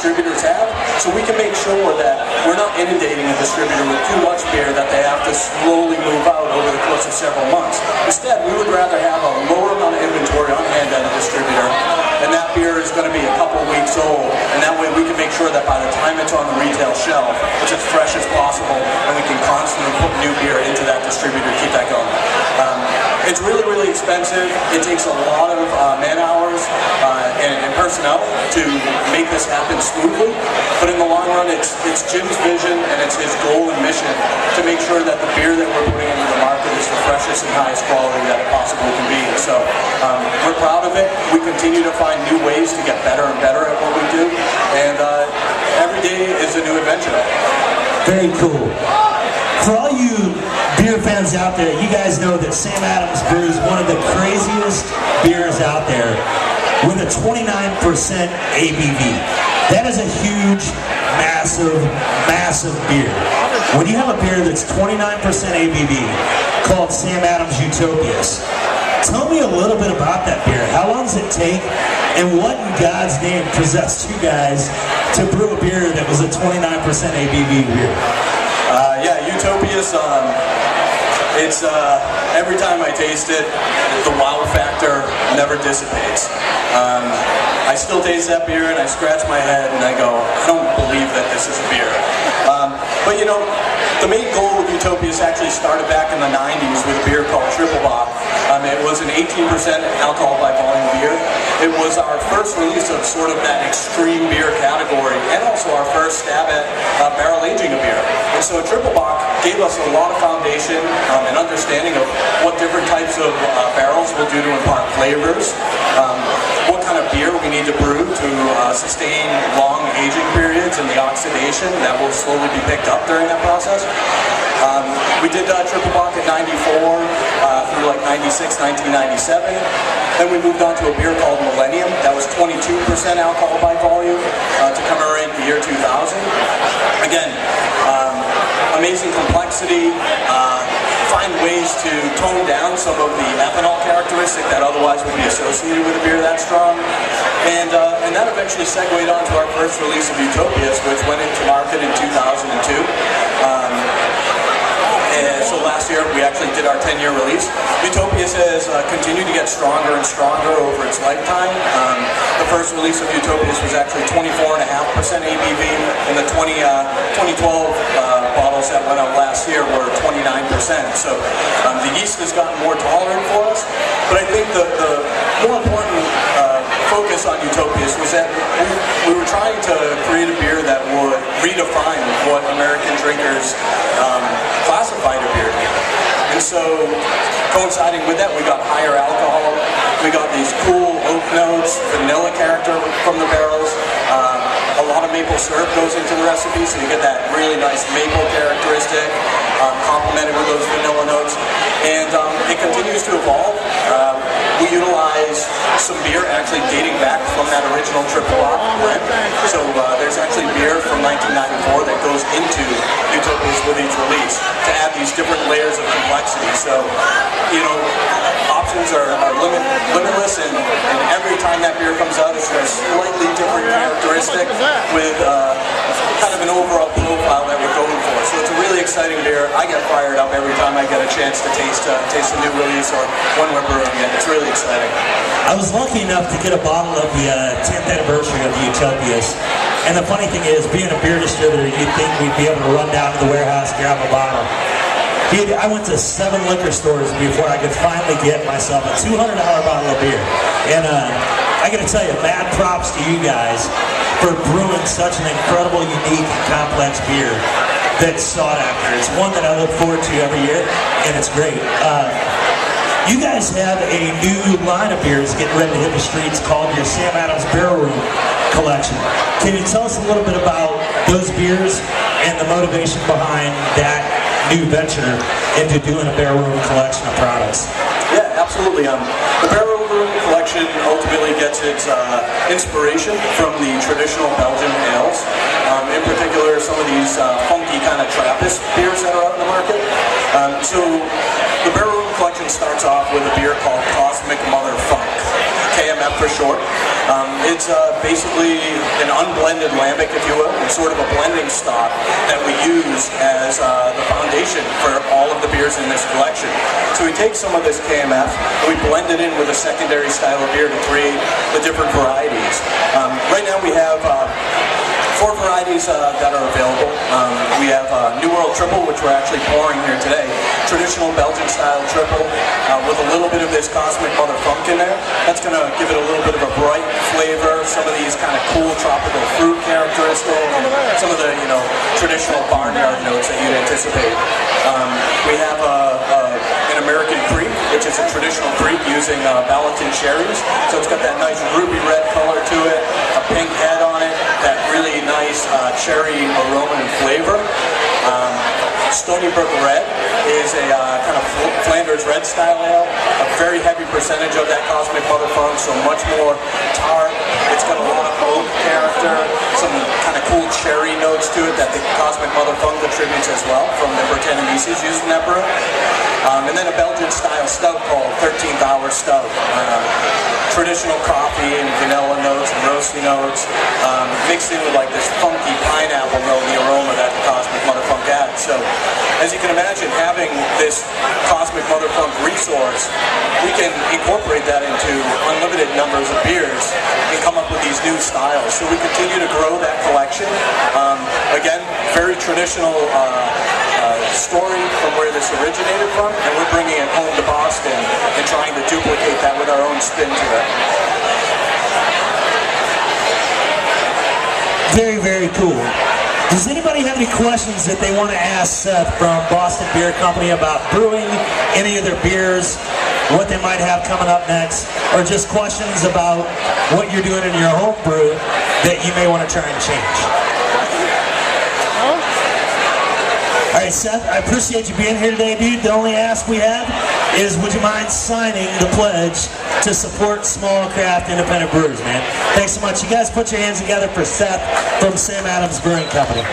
distributors have, so we can make sure that we're not inundating a distributor with too much beer that they have to slowly move out over the course of several months. Instead, we would rather have a lower amount of inventory on hand at a distributor, and that beer is going to be a couple weeks old, and that way we can make sure that by the time it's on the retail shelf, it's as fresh as possible, and we can constantly put new beer into that distributor to keep that going. It's really, really expensive. It takes a lot of man hours and personnel to make this happen smoothly, but in the long run, it's Jim's vision and it's his goal and mission to make sure that the beer that we're putting into the market is the freshest and highest quality that it possibly can be. So we're proud of it. We continue to find new ways to get better and better at what we do, and every day is a new adventure. Very cool. For all you beer fans out there, you guys know that Sam Adams brews one of the craziest beers out there with a 29% ABV. That is a huge, massive, massive beer. When you have a beer that's 29% ABV called Sam Adams Utopias, tell me a little bit about that beer. How long does it take, and what in God's name possessed you guys to brew a beer that was a 29% ABV beer? Yeah, Utopias, it's every time I taste it, the wow factor never dissipates. I still taste that beer and I scratch my head and I go, I don't believe that this is a beer. But you know, the main goal of Utopias actually started back in the 90s with a beer called Triple Bock. It was an 18% alcohol by volume beer. It was our first release of sort of that extreme beer category, and also our first stab at barrel aging a beer. And so Triple Bock gave us a lot of foundation and understanding of what different types of barrels will do to impart flavors, what kind of beer we need to brew to sustain long aging periods and the oxidation that will slowly be picked up during that process. We did Triple Bock in 94 through like 96, 1997. Then we moved on to a beer called Millennium that was 22% alcohol by volume to commemorate the year 2000. Again, amazing complexity, find ways to tone down some of the ethanol characteristic that otherwise would be associated with a beer that strong. And that eventually segued onto our first release of Utopias, which went into market in 2002. And so last year we actually did our 10-year release. Utopias has continued to get stronger and stronger over its lifetime. The first release of Utopias was actually 24.5% ABV, and the 2012 bottles that went out last year were 29%. So the yeast has gotten more tolerant for us. But I think the more important focus on Utopias was that we were trying to create a beer that would redefine what American drinkers classified a beer to be. And so, coinciding with that, we got higher alcohol, we got these cool oak notes, vanilla character from the barrels, a lot of maple syrup goes into the recipe, so you get that really nice maple characteristic, complemented with those vanilla notes, and it continues to evolve. We utilize some beer actually dating back from that original Triple Bock blend. So there's actually beer from 1994 that goes into Utopias with each release to add these different layers of complexity. So, you know, options are limitless, and every time that beer comes out, it's a slightly different characteristic with kind of an overall profile that we're going for. So it's a really exciting beer. I get fired up every time I get a chance to taste a new release or when we're brewing it. It's really exciting. I was lucky enough to get a bottle of the 10th anniversary of the Utopias. And the funny thing is, being a beer distributor, you'd think we'd be able to run down to the warehouse, grab a bottle. Dude, I went to 7 liquor stores before I could finally get myself a $200 bottle of beer. And I gotta tell you, mad props to you guys for brewing such an incredible, unique, and complex beer that's sought after. It's one that I look forward to every year, and it's great. You guys have a new line of beers getting ready to hit the streets called your Sam Adams Barrel Room Collection. Can you tell us a little bit about those beers and the motivation behind that new venture into doing a barrel room collection of products? Yeah, absolutely. The Barrel Room Collection ultimately gets its inspiration from the traditional Belgian ales. In particular, some of these funky kind of Trappist beers that are out in the market. So the Barrel Room Collection starts off with a beer called Cosmic Mother Funk, KMF for short. It's it's basically an unblended lambic, if you will, and sort of a blending stock that we use as the foundation for all of the beers in this collection. So we take some of this KMF and we blend it in with a secondary style of beer to create the different varieties. Right now we have 4 varieties that are available. We have New World Triple, which we're actually pouring here today. Traditional Belgian style triple with a little bit of this Cosmic Mother Funk in there. That's going to give it a little bit of a bright flavor, some of these kind of cool tropical fruit characteristics, and some of the, you know, traditional barnyard notes that you'd anticipate. We have an American Creek, which is a traditional Creek using Ballatin cherries. So it's got that nice ruby red color to it, a pink head on it, that really nice cherry aroma and flavor. Stony Brook Red is a kind of Flanders Red style ale, a very heavy percentage of that Cosmic Mother Funk, so much more tart. It's got a lot of oak character, some kind of cool cherry notes to it that the Cosmic Mother Funk contributes as well from the Brettanomyces used in that brew. And then a Belgian style stout called 13th Hour Stout. Traditional coffee and vanilla notes and roasty notes, mixed in with like this funky pineapple note, the aroma that the Cosmic Mother Funk adds. So, as you can imagine, having this Cosmic Mother Funk resource, we can incorporate that into unlimited numbers of beers and come up with these new styles. So we continue to grow that collection. Again, very traditional story from where this originated from, and we're bringing it home to Boston and trying to duplicate that with our own spin to it. Very, very cool. Does anybody have any questions that they want to ask Seth from Boston Beer Company about brewing any of their beers, what they might have coming up next, or just questions about what you're doing in your home brew that you may want to try and change? All right, Seth, I appreciate you being here today, dude. The only ask we have is, would you mind signing the pledge to support small craft independent brewers, man? Thanks so much. You guys put your hands together for Seth from Seth Adams Brewing Company.